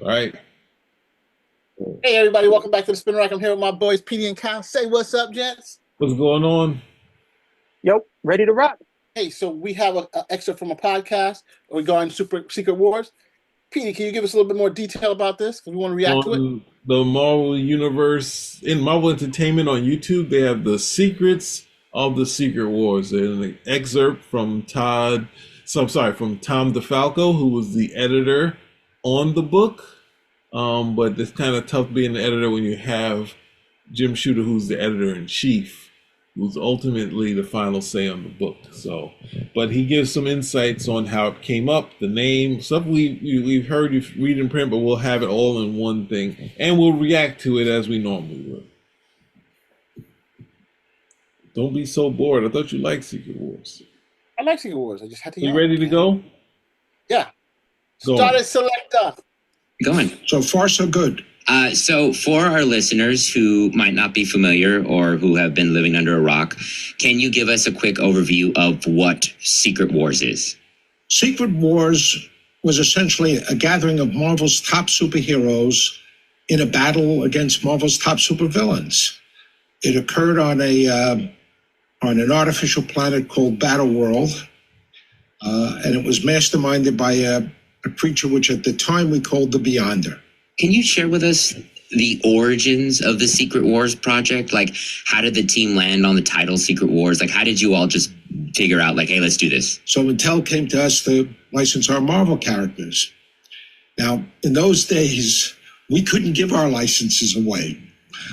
All right. Hey everybody, welcome back to the Spin Rack. I'm here with my boys PD and Kyle. Say what's up, gents. What's going on? Yo, ready to rock. Hey, so we have an excerpt from a podcast regarding Super Secret Wars. PD, can you give us a little bit more detail about this? Because we want to react to it. On the Marvel Universe, in Marvel Entertainment on YouTube, they have the Secrets of the Secret Wars. There's an excerpt from Tom Defalco, who was the editor on the book. But it's kind of tough being the editor when you have Jim Shooter, who's the editor-in-chief, who's ultimately the final say on the book. So, but he gives some insights on how it came up, the name, stuff we've heard you read in print, but we'll have it all in one thing, and we'll react to it as we normally would. Don't be so bored. I thought you liked Secret Wars. I like Secret Wars. I just had to. You ready to go? Yeah. Go Started on. selector. Going. So far, so good. So for our listeners who might not be familiar or who have been living under a rock, can you give us a quick overview of what Secret Wars is? Secret Wars was essentially a gathering of Marvel's top superheroes in a battle against Marvel's top supervillains. It occurred on an artificial planet called Battle World, and it was masterminded by a creature which at the time we called the Beyonder. Can you share with us the origins of the Secret Wars project? Like, how did the team land on the title Secret Wars? Like, how did you all just figure out, like, hey, let's do this? So Mattel came to us to license our Marvel characters. Now, in those days, we couldn't give our licenses away.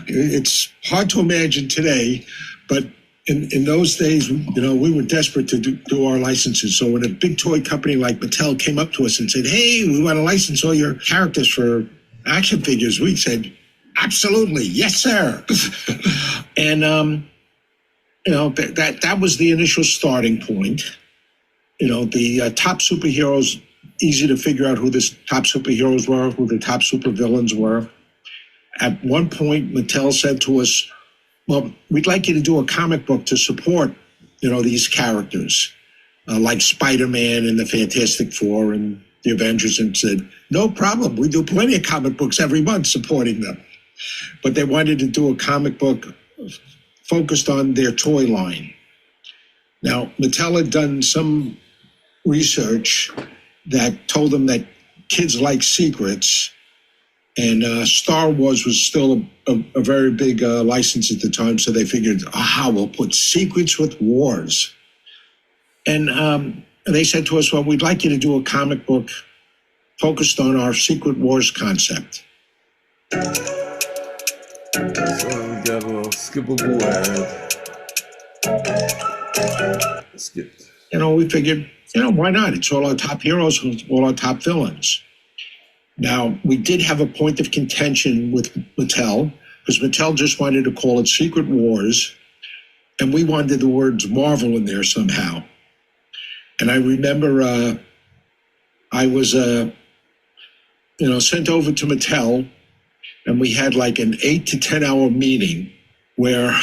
It's hard to imagine today, but in those days, we were desperate to do our licenses. So when a big toy company like Mattel came up to us and said, hey, we want to license all your characters for action figures, we said, absolutely, yes, sir. And, that was the initial starting point. The top superheroes, easy to figure out who the top superheroes were, who the top supervillains were. At one point, Mattel said to us, well, we'd like you to do a comic book to support, these characters, like Spider-Man and the Fantastic Four and the Avengers, and said, no problem. We do plenty of comic books every month supporting them. But they wanted to do a comic book focused on their toy line. Now, Mattel had done some research that told them that kids like secrets, and Star Wars was still a very big license at the time, so they figured, we'll put secrets with wars. And they said to us, well, we'd like you to do a comic book focused on our Secret Wars concept. So we got a little skippable ad. Skipped. We figured, why not? It's all our top heroes, all our top villains. Now, we did have a point of contention with Mattel, because Mattel just wanted to call it Secret Wars, and we wanted the words Marvel in there somehow. And I remember I was, sent over to Mattel, and we had like an 8 to 10 hour meeting where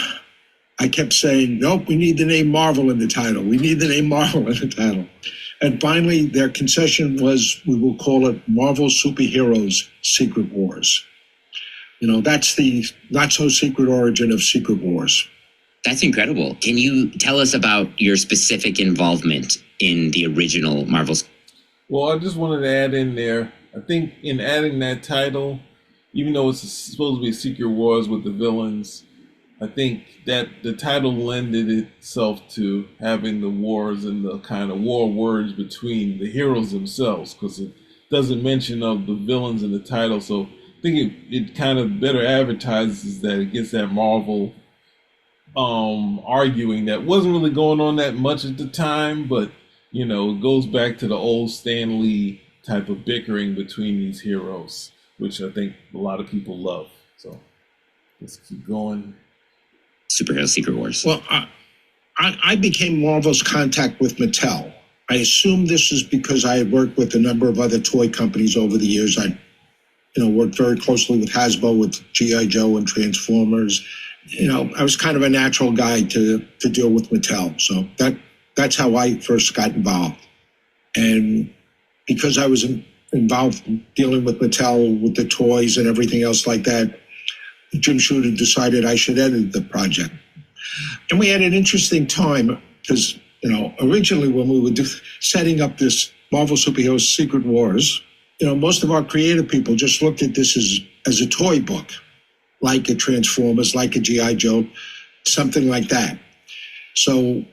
I kept saying, nope, we need the name Marvel in the title. We need the name Marvel in the title. And finally, their concession was, we will call it Marvel Superheroes Secret Wars. That's the not-so-secret origin of Secret Wars. That's incredible. Can you tell us about your specific involvement in the original Marvel's? Well, I just wanted to add in there, I think in adding that title, even though it's supposed to be Secret Wars with the villains, I think that the title lended itself to having the wars and the kind of war words between the heroes themselves, because it doesn't mention of the villains in the title. So I think it kind of better advertises that it gets that Marvel arguing that wasn't really going on that much at the time, but it goes back to the old Stan Lee type of bickering between these heroes, which I think a lot of people love. So let's keep going. Superhero Secret Wars. Well, I became Marvel's contact with Mattel. I assume this is because I had worked with a number of other toy companies over the years. I worked very closely with Hasbro, with G.I. Joe and Transformers. I was kind of a natural guy to deal with Mattel. So that's how I first got involved. And because I was involved dealing with Mattel, with the toys and everything else like that, Jim Shooter decided I should edit the project. And we had an interesting time because, originally when we were setting up this Marvel Superheroes Secret Wars, most of our creative people just looked at this as a toy book, like a Transformers, like a G.I. Joe, something like that. So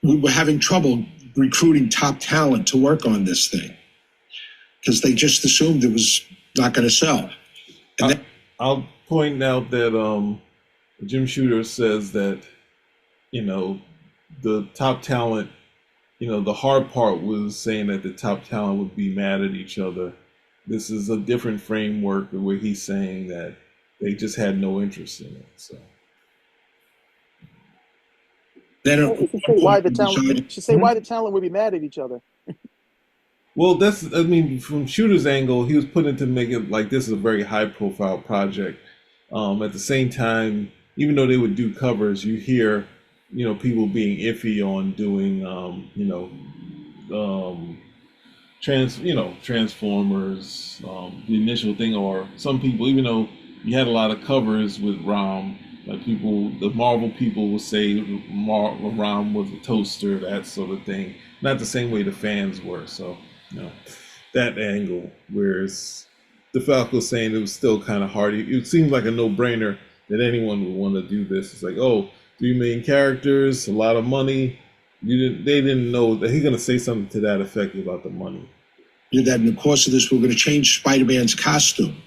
we were having trouble recruiting top talent to work on this thing because they just assumed it was not going to sell. And I'll point out that Jim Shooter says that, the top talent, the hard part was saying that the top talent would be mad at each other. This is a different framework where he's saying that they just had no interest in it. So then You should say why the talent would be mad at each other. Well, from Shooter's angle, he was putting to make it like this is a very high-profile project. At the same time, even though they would do covers, you hear, people being iffy on doing, Transformers, the initial thing, or some people, even though you had a lot of covers with Rom, like the Marvel people will say Rom was a toaster, that sort of thing. Not the same way the fans were. So, that angle. Whereas Defalco saying it was still kind of hard. It seemed like a no-brainer that anyone would want to do this. It's like, 3 main characters, a lot of money. They didn't know that he's going to say something to that effect about the money. That in the course of this, we're going to change Spider-Man's costume,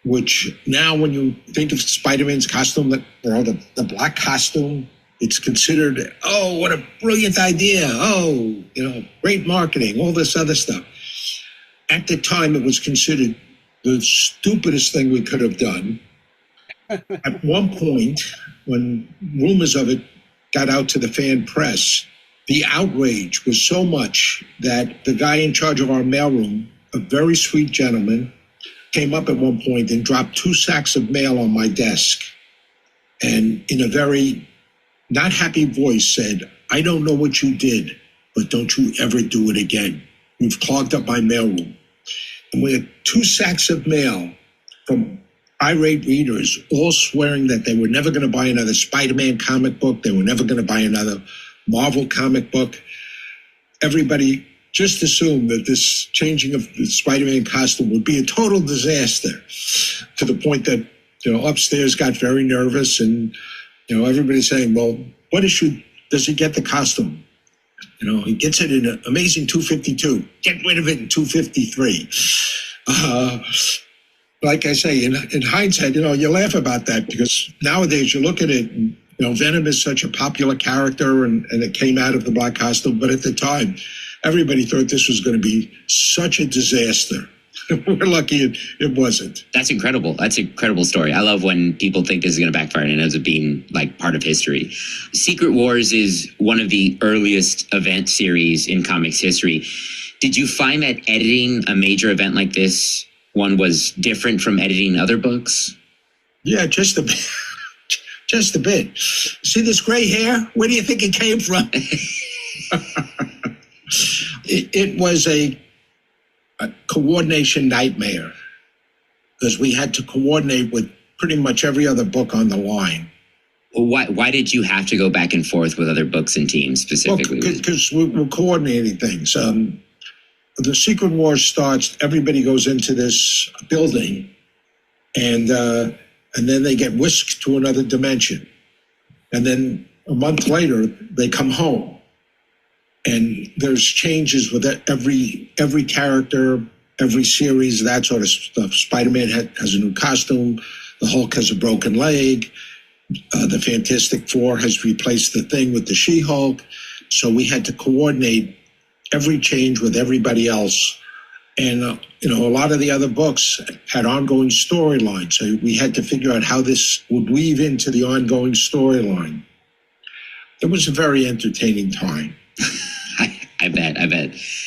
which now when you think of Spider-Man's costume, the black costume, it's considered, what a brilliant idea. Great marketing, all this other stuff. At the time, it was considered the stupidest thing we could have done. At one point, when rumors of it got out to the fan press, the outrage was so much that the guy in charge of our mailroom, a very sweet gentleman, came up at one point and dropped 2 sacks of mail on my desk. And in a very not happy voice said, "I don't know what you did, but don't you ever do it again. You've clogged up my mailroom." And we had 2 sacks of mail from irate readers, all swearing that they were never going to buy another Spider-Man comic book. They were never going to buy another Marvel comic book. Everybody just assumed that this changing of the Spider-Man costume would be a total disaster, to the point that, upstairs got very nervous and, everybody's saying, well, what issue does he get the costume? He gets it in an amazing 252. Get rid of it in 253. Like I say, in hindsight, you laugh about that because nowadays you look at it and, Venom is such a popular character and it came out of the black costume. But at the time, everybody thought this was going to be such a disaster. We're lucky it wasn't. That's incredible. That's an incredible story. I love when people think this is going to backfire and it ends up being like part of history. Secret Wars is one of the earliest event series in comics history. Did you find that editing a major event like this one was different from editing other books? Yeah, just a bit. Just a bit. See this gray hair? Where do you think it came from? It was a coordination nightmare because we had to coordinate with pretty much every other book on the line. Why did you have to go back and forth with other books and teams specifically? Because we're coordinating things. The Secret Wars starts, everybody goes into this building and then they get whisked to another dimension. And then a month later, they come home. And there's changes with every character, every series, that sort of stuff. Spider-Man has a new costume. The Hulk has a broken leg. The Fantastic Four has replaced the Thing with the She-Hulk. So we had to coordinate every change with everybody else. And, a lot of the other books had ongoing storylines. So we had to figure out how this would weave into the ongoing storyline. It was a very entertaining time. I bet.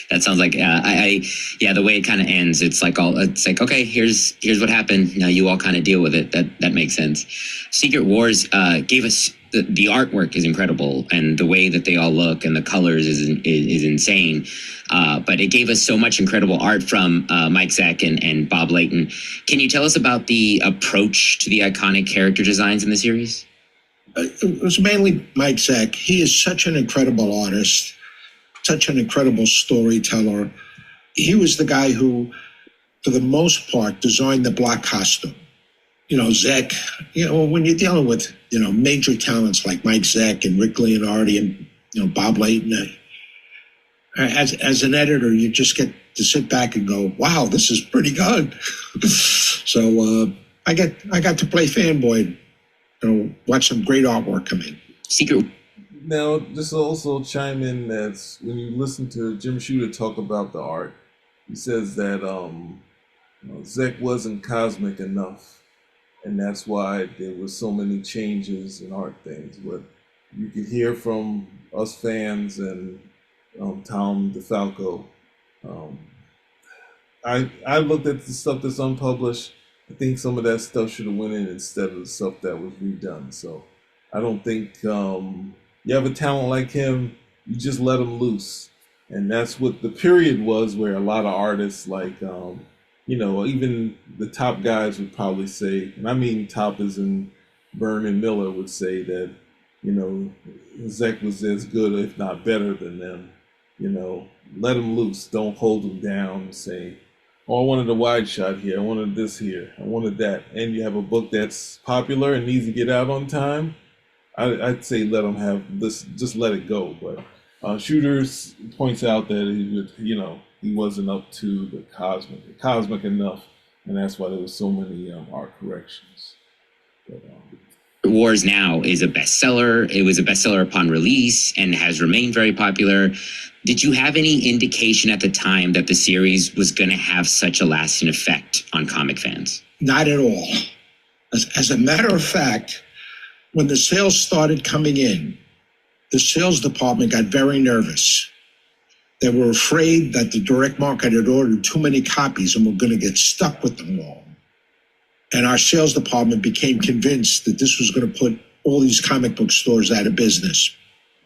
That sounds like, the way it kind of ends, it's like, okay, here's what happened. Now you all kind of deal with it. That makes sense. Secret Wars gave us the artwork is incredible, and the way that they all look and the colors is insane. But it gave us so much incredible art from Mike Zeck and Bob Layton. Can you tell us about the approach to the iconic character designs in the series? It was mainly Mike Zeck. He is such an incredible artist, such an incredible storyteller. He was the guy who, for the most part, designed the black costume. Zeck, when you're dealing with, major talents like Mike Zeck and Rick Leonardi and, Bob Layton, as an editor, you just get to sit back and go, wow, this is pretty good. So I got to play fanboy, watch some great artwork come in. Secret. Now, just also chime in that when you listen to Jim Shooter talk about the art, he says that Zeck wasn't cosmic enough. And that's why there were so many changes in art things. But you could hear from us fans and Tom Defalco. I looked at the stuff that's unpublished. I think some of that stuff should have went in instead of the stuff that was redone. So I don't think you have a talent like him, you just let him loose. And that's what the period was, where a lot of artists like even the top guys would probably say, and I mean top as in Byrne and Miller would say that, Zeck was as good, if not better than them. Let him loose. Don't hold him down and say, oh, I wanted a wide shot here. I wanted this here. I wanted that. And you have a book that's popular and needs to get out on time. I'd say let him have this, just let it go. But Shooters points out that he wasn't up to the cosmic enough, and that's why there was so many art corrections. But, Wars now is a bestseller. It was a bestseller upon release and has remained very popular. Did you have any indication at the time that the series was going to have such a lasting effect on comic fans? Not at all. As a matter of fact, when the sales started coming in, the sales department got very nervous. They were afraid that the direct market had ordered too many copies and were going to get stuck with them all. And our sales department became convinced that this was going to put all these comic book stores out of business.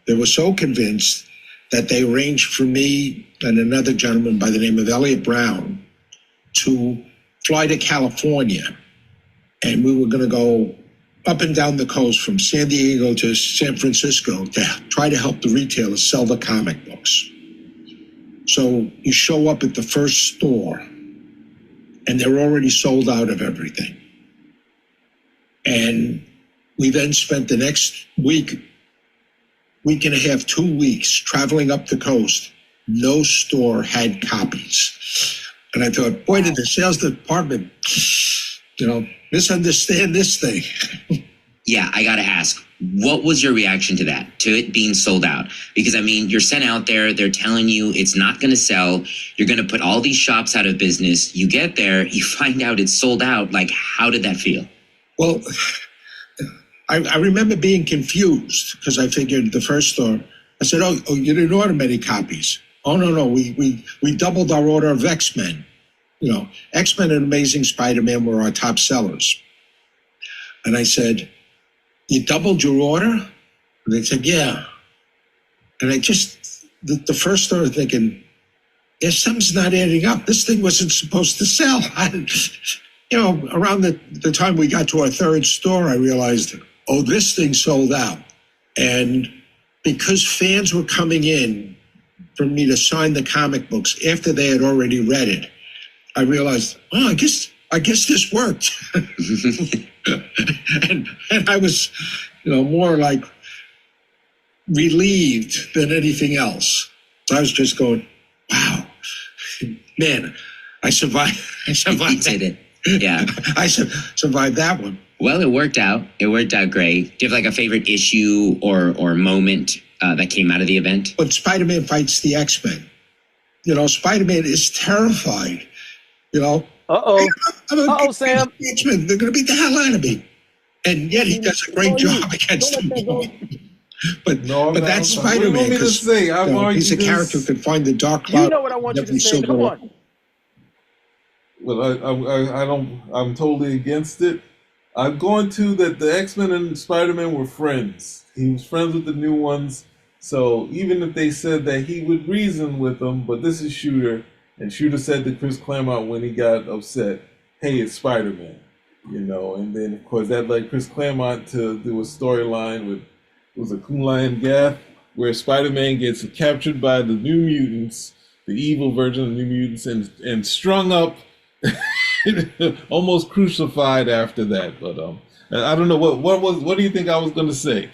They were so convinced that they arranged for me and another gentleman by the name of Elliot Brown to fly to California. And we were going to go up and down the coast from San Diego to San Francisco to try to help the retailers sell the comic books. So you show up at the first store and they're already sold out of everything. And we then spent the next week and a half, 2 weeks traveling up the coast. No store had copies. And I thought, boy, did the sales department, misunderstand this thing. Yeah, I got to ask, what was your reaction to that, to it being sold out? Because, you're sent out there, they're telling you it's not going to sell. You're going to put all these shops out of business. You get there, you find out it's sold out. Like, how did that feel? Well, I remember being confused because I figured the first store, I said, oh, you didn't order many copies. Oh, no, we doubled our order of X-Men. X-Men and Amazing Spider-Man were our top sellers. And I said, you doubled your order? And they said, yeah. And I just, the first started thinking, yeah, something's not adding up. This thing wasn't supposed to sell. Around the time we got to our third store, I realized, oh, this thing sold out. And because fans were coming in for me to sign the comic books after they had already read it, I realized, oh, I guess this worked. and I was, more like relieved than anything else. I was just going, wow, man, I survived. You did it. Yeah. I survived that one. Well, it worked out. It worked out great. Do you have like a favorite issue or moment that came out of the event? When Spider-Man fights the X-Men, Spider-Man is terrified, Uh-oh, Sam. X-Men, they're going to beat the hell out of me. And yet he does a great job against them. But that's Spider-Man, because he's a character who can find the dark cloud. You know what I want you to say. Come on. Well, I'm totally against it. I've gone to that the X-Men and Spider-Man were friends. He was friends with the new ones. So even if they said that he would reason with them, but this is Shooter, and Shooter said to Chris Claremont when he got upset, "Hey, it's Spider-Man," and then of course that led Chris Claremont to do a storyline with Kulan Gath, where Spider-Man gets captured by the New Mutants, the evil version of the New Mutants, and strung up, almost crucified after that. But I don't know what do you think I was going to say?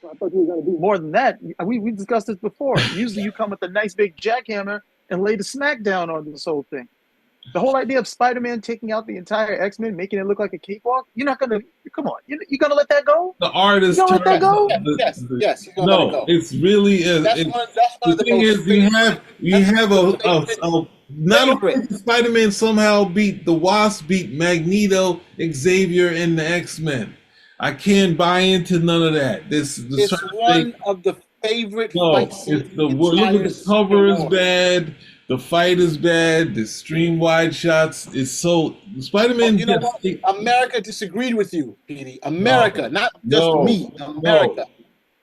I thought you were going to do more than that. We discussed this before. Usually you come with a nice big jackhammer and lay the smack down on this whole thing. The whole idea of Spider-Man taking out the entire X-Men, making it look like a cakewalk, you're not going to, come on, you're going to let that go? The artist. You going to let that go? Yes, you're going to let it go. It's really, that's one of the thing is, you have not only did Spider-Man somehow beat the Wasp, beat Magneto, Xavier, and the X-Men. I can't buy into none of that. It's one of the favorite fights. It's look at the cover is bad. The fight is bad. The stream wide shots is so. Spider-Man. America disagreed with you, Petey. America, not just me. America. No.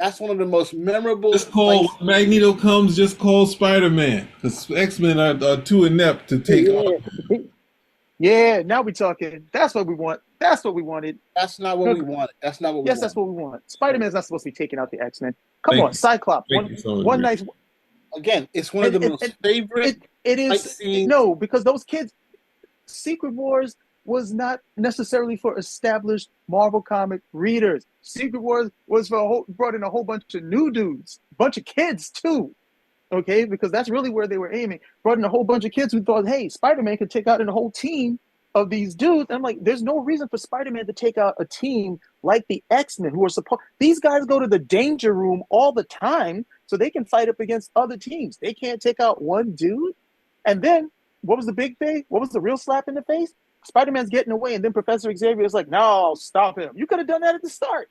That's one of the most memorable. Just call Magneto comes. Just call Spider-Man because X-Men are too inept to take on. Yeah, now we're talking. That's what we want. That's what we wanted. That's not what we wanted. That's not what we Yes, that's what we want. Spider-Man's not supposed to be taking out the X-Men. Come on, Cyclops. One nice. Again, it's one of the most favorite. It is no, because those kids. Secret Wars was not necessarily for established Marvel comic readers. Secret Wars was for brought in a whole bunch of new dudes, bunch of kids too. Okay, because that's really where they were aiming. Brought in a whole bunch of kids who thought, hey, Spider-Man could take out a whole team of these dudes. And I'm like, there's no reason for Spider-Man to take out a team like the X-Men who are supposed. These guys go to the danger room all the time so they can fight up against other teams. They can't take out one dude. And then what was the big thing? What was the real slap in the face? Spider-Man's getting away, and then Professor Xavier is like, no, stop him. You could have done that at the start.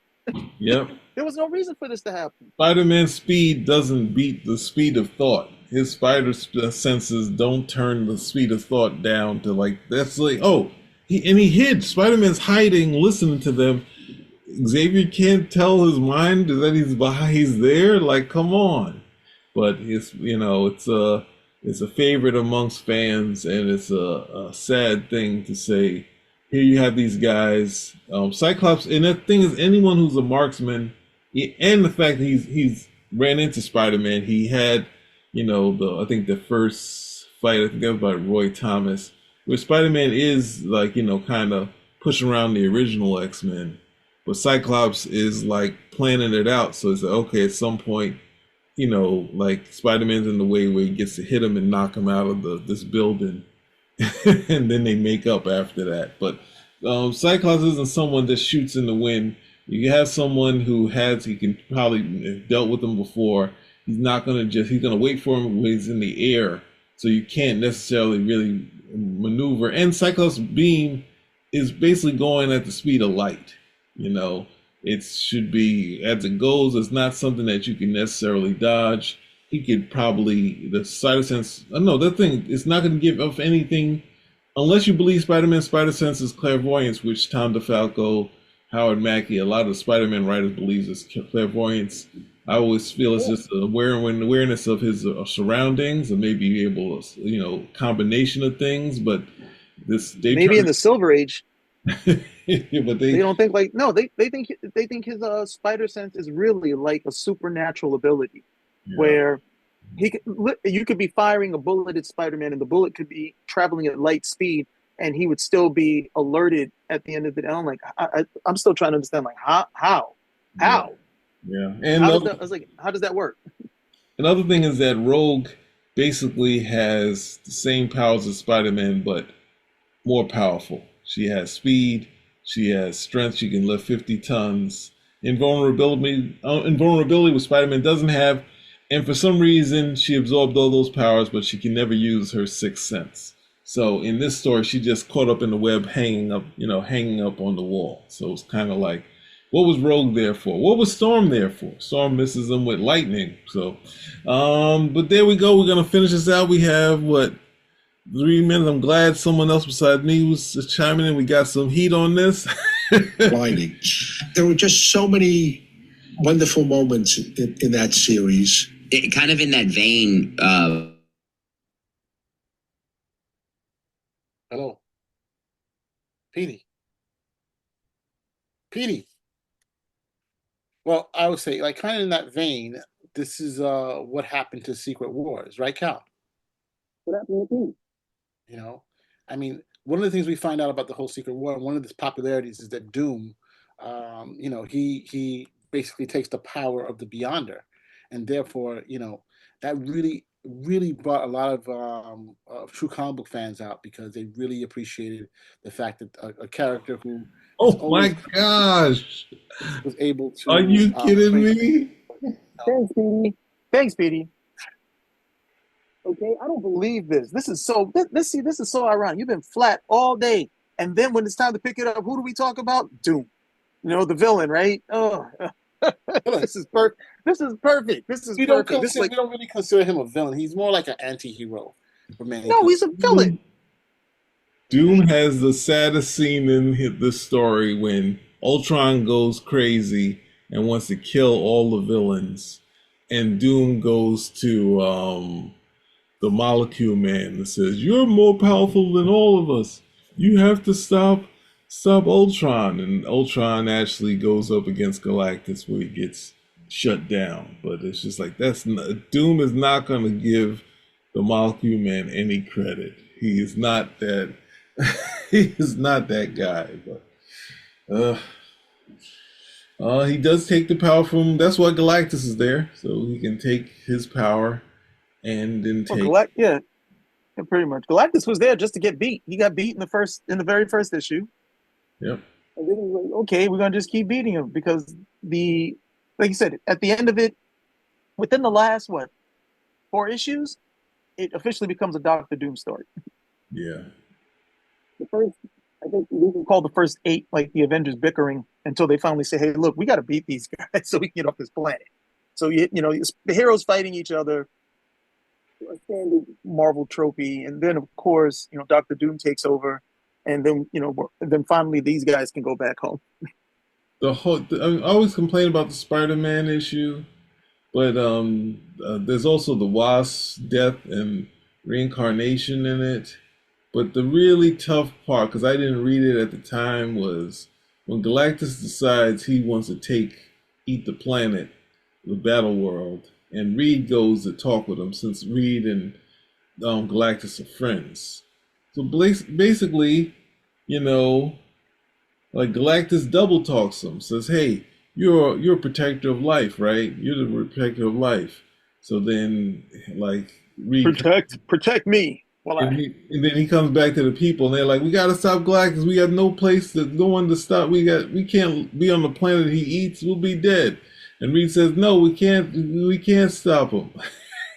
Yep. There was no reason for this to happen. Spider-Man's speed doesn't beat the speed of thought. His spider senses don't turn the speed of thought down to that's like, he hid. Spider-Man's hiding, listening to them. Xavier can't tell his mind that he's there. Like, come on. But it's a favorite amongst fans, and it's a sad thing to say. Here you have these guys, Cyclops, and the thing is, anyone who's a marksman, and the fact that he's ran into Spider-Man, he had, I think the first fight, I think that was by Roy Thomas, where Spider-Man is kind of pushing around the original X-Men, but Cyclops is planning it out. So it's okay, at some point, Spider-Man's in the way where he gets to hit him and knock him out of this building. And then they make up after that. But Cyclops isn't someone that shoots in the wind. You have someone he can probably dealt with him before. He's not going to he's going to wait for him when he's in the air. So you can't necessarily really maneuver. And Cyclops' beam is basically going at the speed of light. It should be, as it goes, it's not something that you can necessarily dodge. He could probably, the spider sense, it's not going to give off anything unless you believe Spider-Man's spider sense is clairvoyance, which Tom DeFalco, Howard Mackey, a lot of the Spider-Man writers believes is clairvoyance. I always feel it's just awareness of his surroundings, or maybe able to, combination of things. But maybe in the Silver Age. But they don't think they think his spider sense is really like a supernatural ability. Yeah. Where you could be firing a bullet at Spider-Man, and the bullet could be traveling at light speed, and he would still be alerted at the end of the day. I'm like, I'm still trying to understand, how? Yeah, and I was like, how does that work? Another thing is that Rogue basically has the same powers as Spider-Man, but more powerful. She has speed, she has strength, she can lift 50 tons. Invulnerability, what Spider-Man doesn't have. And for some reason, she absorbed all those powers, but she can never use her sixth sense. So in this story, she just caught up in the web, hanging up on the wall. So it's kind of like, what was Rogue there for? What was Storm there for? Storm misses them with lightning. So, but there we go. We're gonna finish this out. We have 3 minutes. I'm glad someone else besides me was chiming in. We got some heat on this. blinding. There were just so many wonderful moments in that series. Kind of in that vein. Hello, Petey. Petey. Well, I would say, like, kind of in that vein, this is what happened to Secret Wars, right, Cal? What happened to Petey? You know, I mean, one of the things we find out about the whole Secret War, and one of its popularities is that Doom, you know, he basically takes the power of the Beyonder, and therefore, you know, that really brought a lot of true comic book fans out because they really appreciated the fact that a character who Oh my gosh! was able to. Are you kidding me? Thanks, Petey. Thanks, Petey. Okay, I don't believe this. This is so. This is so ironic. You've been flat all day, and then when it's time to pick it up, who do we talk about? Doom. You know, the villain, right? Oh, this is perfect. This is perfect. This is perfect. We don't really consider him a villain. He's more like an anti-hero. No, he's a villain. Doom has the saddest scene in the story when Ultron goes crazy and wants to kill all the villains, and Doom goes to the Molecule Man and says, "You're more powerful than all of us. You have to stop Ultron." And Ultron actually goes up against Galactus where he gets shut down. But it's just like Doom is not going to give the Molecule Man any credit. He is not that. He is not that guy. But he does take the power from. That's why Galactus is there, so he can take his power and then take. Yeah, pretty much. Galactus was there just to get beat. He got beat in the very first issue. Yep. And then he was like, okay, we're gonna just keep beating him because like you said, at the end of it, within the last 4 issues, it officially becomes a Doctor Doom story. Yeah. I think we can call the first 8 like the Avengers bickering until they finally say, "Hey, look, we got to beat these guys so we can get off this planet." So you know, the heroes fighting each other, a standard Marvel trophy, and then of course, you know, Doctor Doom takes over, and then then finally these guys can go back home. I always complain about the Spider-Man issue, but there's also the Wasp's death and reincarnation in it. But the really tough part, because I didn't read it at the time, was when Galactus decides he wants to eat the planet, the battle world, and Reed goes to talk with him since Reed and Galactus are friends. So basically, you know, like Galactus double talks him, says, "Hey, you're a protector of life, right? You're the protector of life." So then, like, Reed protect me. Well, and then he comes back to the people, and they're like, "We gotta stop Galactus. We got no one to stop. We can't be on the planet he eats. We'll be dead." And Reed says, "No, we can't stop him."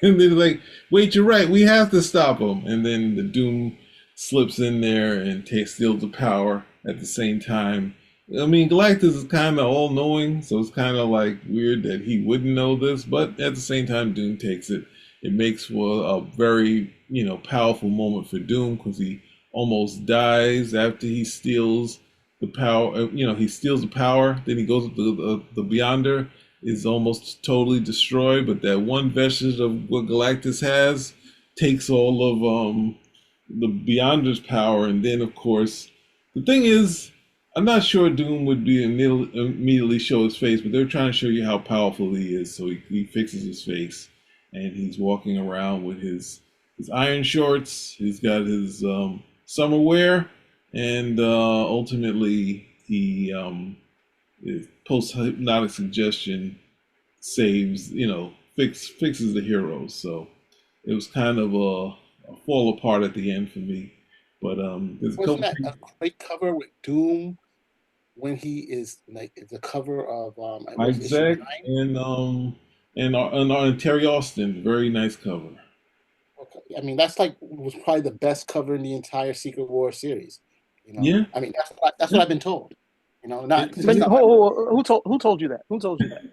And they're like, "Wait, you're right. We have to stop him." And then the Doom slips in there and steals the power at the same time. I mean, Galactus is kind of all-knowing, so it's kind of like weird that he wouldn't know this, but at the same time, Doom takes it. It makes for a very, powerful moment for Doom because he almost dies after he steals the power. He steals the power. Then he goes up to the Beyonder, is almost totally destroyed. But that one vestige of what Galactus has takes all of the Beyonder's power. And then, of course, the thing is, I'm not sure Doom would be immediately show his face, but they're trying to show you how powerful he is. So he fixes his face. And he's walking around with his iron shorts. He's got his summer wear, and ultimately he post-hypnotic suggestion saves, fixes the heroes. So it was kind of a fall apart at the end for me. But there's Wasn't that a great cover with Doom when he is like the cover of Zeck and Terry Austin, very nice cover. Okay. I mean, that's was probably the best cover in the entire Secret War series. Yeah. I mean, that's what I've been told. Not. Who told you that? Who told you that?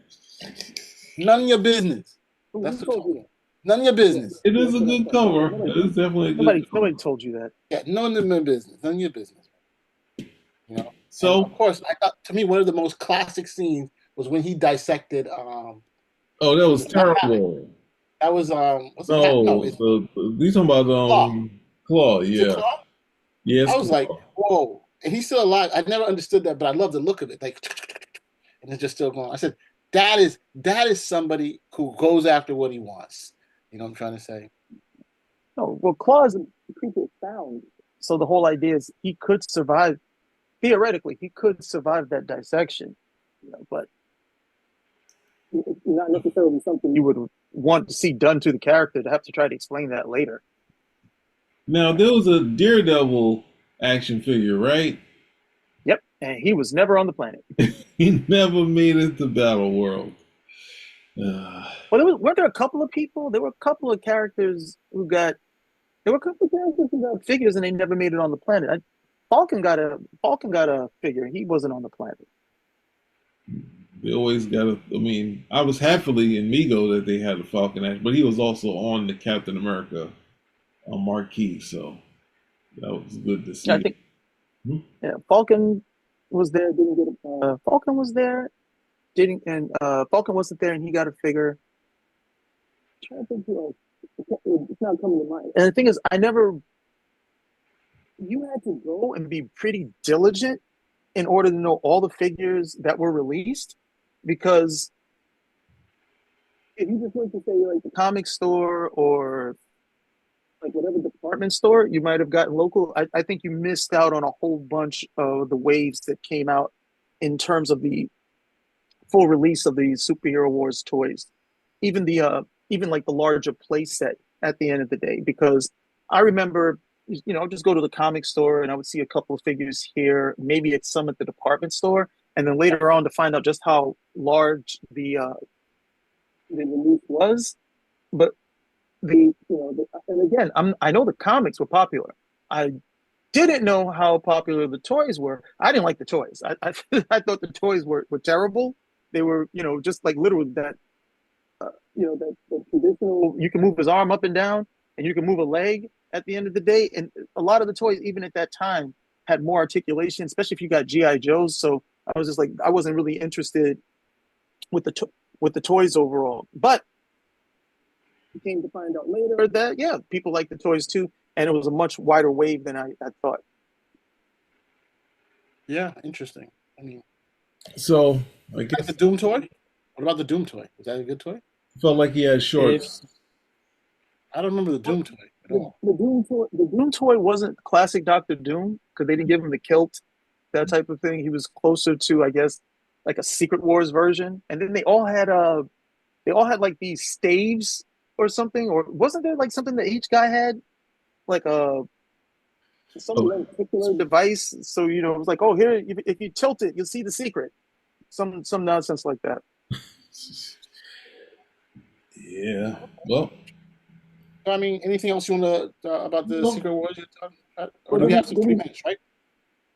None of your business. Who told you that? None of your business. It is a good cover. It is definitely a good cover. Nobody told you that. Yeah, none of your business. None of your business. So, and of course, I thought, to me, one of the most classic scenes was when he dissected. oh, that was terrible. That was what's it? No, It's you talking about Claw. Claw, Is it yeah. Claw? Yes. I was like, whoa. And he's still alive. I never understood that, but I love the look of it. Like, and it's just still going. I said, that is somebody who goes after what he wants. You know what I'm trying to say? No, well, Claw is a creature of sound. So the whole idea is he could survive. Theoretically, he could survive that dissection, but it's not necessarily something you would want to see done to the character to have to try to explain that later. Now, there was a Daredevil action figure, right? Yep, and he was never on the planet. He never made it to Battle World. Well, weren't there a couple of people? There were a couple of characters who got. There were a couple of characters who got figures and they never made it on the planet. Falcon got a figure. He wasn't on the planet. They always got a. I mean, I was happily in Mego that they had a Falcon action, but he was also on the Captain America marquee, so that was good to see. Yeah, I think. Yeah, Falcon was there. Didn't get a. Falcon was there. Didn't and Falcon wasn't there, and he got a figure. I'm trying to think who else. It's not coming to mind. And the thing is, you had to go and be pretty diligent in order to know all the figures that were released, because if you just went to say like the comic store or like whatever department store, you might have gotten local. I think you missed out on a whole bunch of the waves that came out in terms of the full release of the Superhero Wars toys, even like the larger play set at the end of the day. Because I remember, I'd just go to the comic store and I would see a couple of figures here, maybe it's some at the department store, and then later on to find out just how large the release was. But and again, I know the comics were popular. I didn't know how popular the toys were. I didn't like the toys. I thought the toys were terrible. They were, just like literally that, that traditional, you can move his arm up and down and you can move a leg at the end of the day. And a lot of the toys, even at that time, had more articulation, especially if you got G.I. Joes. So I was just like, I wasn't really interested with the toys overall. But we came to find out later that, yeah, people like the toys too. And it was a much wider wave than I thought. Yeah, interesting. I mean, so I guess the Doom toy. What about the Doom toy? Was that a good toy? Felt like he had shorts. I don't remember the Doom toy at all. The Doom toy wasn't classic Doctor Doom because they didn't give him the kilt, that type of thing. He was closer to, I guess, like a Secret Wars version. And then they all had like these staves or something, or wasn't there like something that each guy had, like some particular device? So it was like, oh, here, if you tilt it, you'll see the secret. Some nonsense like that. Yeah. Well, I mean, anything else you want to about the Secret Wars? Or do we have 3 minutes, right?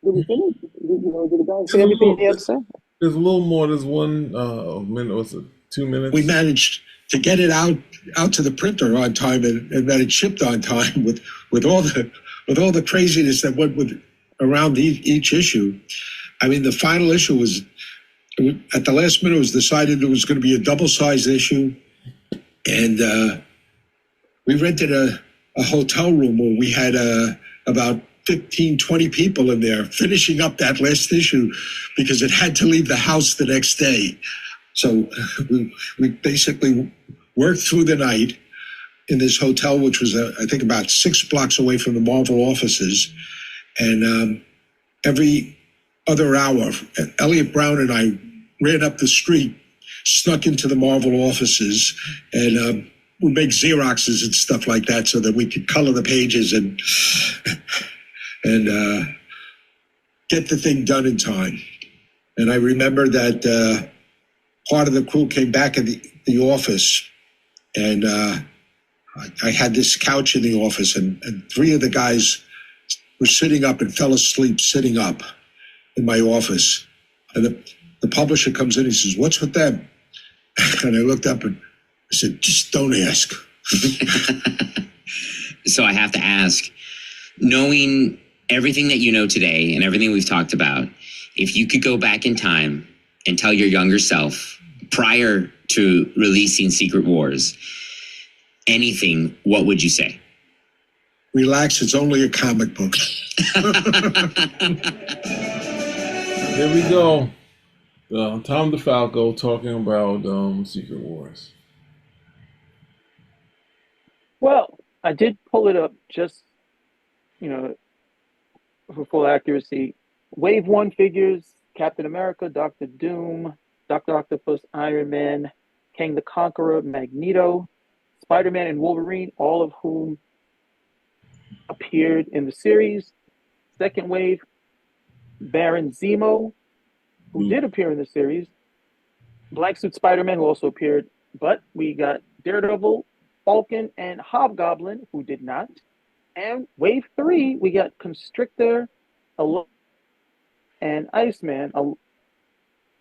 Did we finish? Did the guy say everything he had to say? There's a little more. There's 1 minute. What's it? 2 minutes. We managed to get it out to the printer on time and that it shipped on time with all the craziness that went around each issue. I mean, the final issue was at the last minute. It was decided it was going to be a double-sized issue, and we rented a hotel room where we had about 15, 20 people in there finishing up that last issue because it had to leave the house the next day. So we basically worked through the night in this hotel, which was, I think, about 6 blocks away from the Marvel offices. And every other hour, Elliot Brown and I ran up the street, snuck into the Marvel offices, and would make Xeroxes and stuff like that so that we could color the pages and get the thing done in time. And I remember that part of the crew came back in the office, and I had this couch in the office, and 3 of the guys were sitting up and fell asleep sitting up in my office. And the publisher comes in, he says, "What's with them?" And I looked up and I said, "Just don't ask." So I have to ask, knowing everything that you know today and everything we've talked about, If you could go back in time and tell your younger self prior to releasing Secret Wars anything, what would you say? Relax, it's only a comic book. There we go. Tom Defalco talking about Secret Wars. Well, I did pull it up just, for full accuracy. Wave 1 figures: Captain America, Doctor Doom, Dr. Octopus, Iron Man, Kang the Conqueror, Magneto, Spider-Man, and Wolverine, all of whom appeared in the series. Second wave, Baron Zemo, who did appear in the series. Black Suit Spider-Man, who also appeared. But we got Daredevil, Falcon, and Hobgoblin, who did not. And wave 3, we got Constrictor, and Iceman.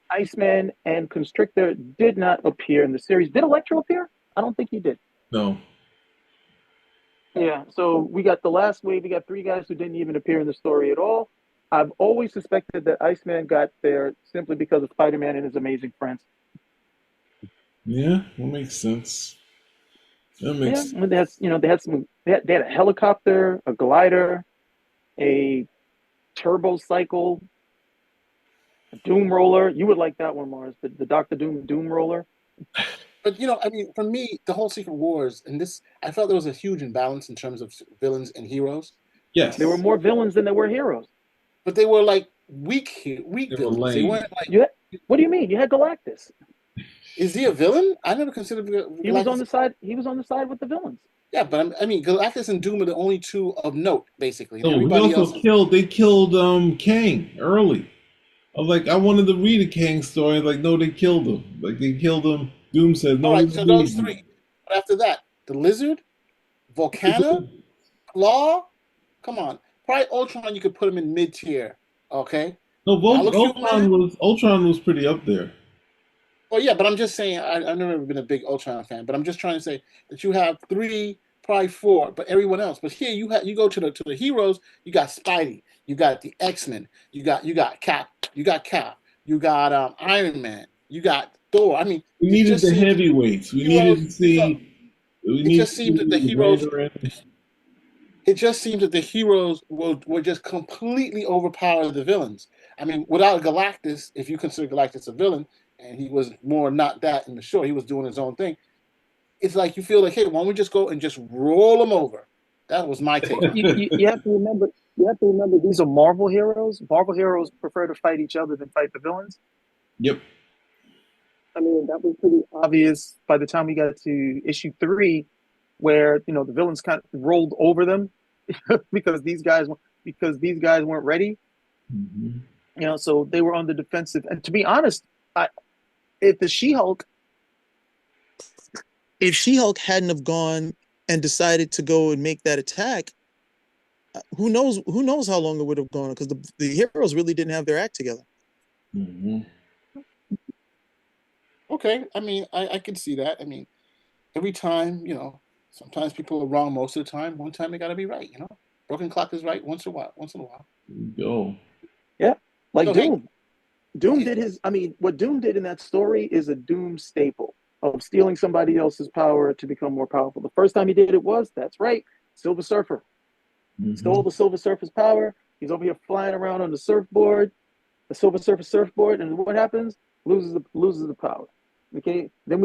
Iceman and Constrictor did not appear in the series. Did Electro appear? I don't think he did. No. Yeah, so we got the last wave. We got 3 guys who didn't even appear in the story at all. I've always suspected that Iceman got there simply because of Spider-Man and his amazing friends. Yeah, that makes sense. That makes sense. They had a helicopter, a glider, a turbo cycle, a Doom Roller. You would like that one, Mars, the Doctor Doom Roller. But for me, the whole Secret Wars and this, I felt there was a huge imbalance in terms of villains and heroes. Yes, there were more villains than there were heroes. But they were like weak villains. They weren't like. What do you mean? You had Galactus. Is he a villain? I never considered Galactus. He was on the side. He was on the side with the villains. Yeah, but Galactus and Doom are the only 2 of note, basically. No, everybody else killed. They killed Kang early. I wanted to read a Kang story. No, they killed him. They killed him. Doom said no. All right, so those 3. But after that, the Lizard, Volcana, Claw. Come on, probably Ultron. You could put him in mid-tier. Okay. No, Ultron was pretty up there. Well, yeah, but I'm just saying, I've never been a big Ultron fan, but I'm just trying to say that you have 3, probably 4, but everyone else. But here you go to the heroes. You got Spidey, you got the X-Men, you got Cap, you got Iron Man, you got Thor. We needed the heavyweights. We needed to see. It just seemed that the heroes. It just seems that the heroes were just completely overpower the villains. Without Galactus, if you consider Galactus a villain, and he was more not that in the show, he was doing his own thing. It's like you feel like, hey, why don't we just go and just roll them over? That was my take. You have to remember. These are Marvel heroes. Marvel heroes prefer to fight each other than fight the villains. Yep. That was pretty obvious by the time we got to issue 3, where the villains kind of rolled over them because these guys weren't ready. Mm-hmm. So they were on the defensive. And to be honest, if She-Hulk hadn't have gone and decided to go and make that attack, who knows how long it would have gone, because the heroes really didn't have their act together. Mm-hmm. Okay, I can see that. Every time, sometimes people are wrong most of the time. One time they got to be right, Broken clock is right once in a while. Go. Yeah, like Doom. Hank. Doom did what Doom did in that story is a Doom staple of stealing somebody else's power to become more powerful. The first time he did it that's right, Silver Surfer. Mm-hmm. Stole the Silver Surfer's power. He's over here flying around on the surfboard, the Silver Surfer surfboard, and what happens? Loses the power. Okay, then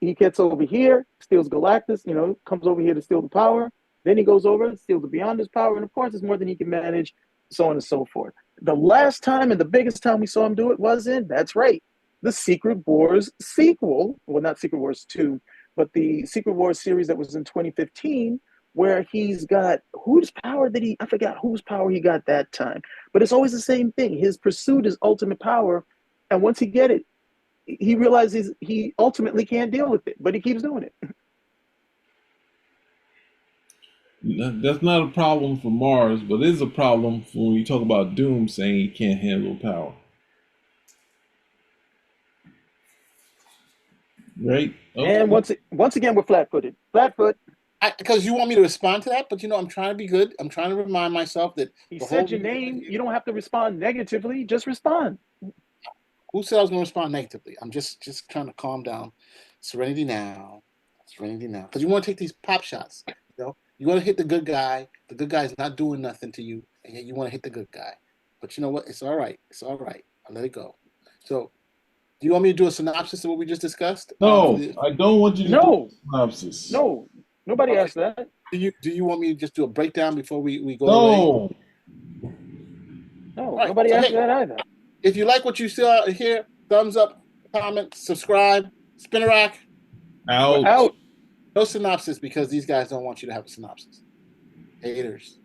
he gets over here, steals Galactus, comes over here to steal the power. Then he goes over, steals the Beyonder's power, and of course it's more than he can manage, so on and so forth. The last time and the biggest time we saw him do it was that's right, the Secret Wars sequel. Well, not Secret Wars 2, but the Secret Wars series that was in 2015, where he's got I forgot whose power he got that time. But it's always the same thing. His pursuit is ultimate power, and once he get it, he realizes he ultimately can't deal with it, but he keeps doing it. That's not a problem for Mars, but it is a problem for when you talk about Doom saying he can't handle power. Right? Okay. And once again, we're flat-footed. Flatfoot. Because you want me to respond to that, but I'm trying to be good. I'm trying to remind myself that He the said whole your name. You don't have to respond negatively. Just respond. Who said I was going to respond negatively? I'm just trying to calm down. Serenity now. Because you want to take these pop shots. You want to hit the good guy. The good guy's not doing nothing to you, and yet you want to hit the good guy. But you know what? It's all right. I'll let it go. So, do you want me to do a synopsis of what we just discussed? No, I don't want you to do a synopsis. No, nobody asked that. Do you want me to just do a breakdown before we go away? No, right, nobody asked that either. If you like what you saw here, thumbs up, comment, subscribe, spin a rack. Out. No synopsis because these guys don't want you to have a synopsis. Haters.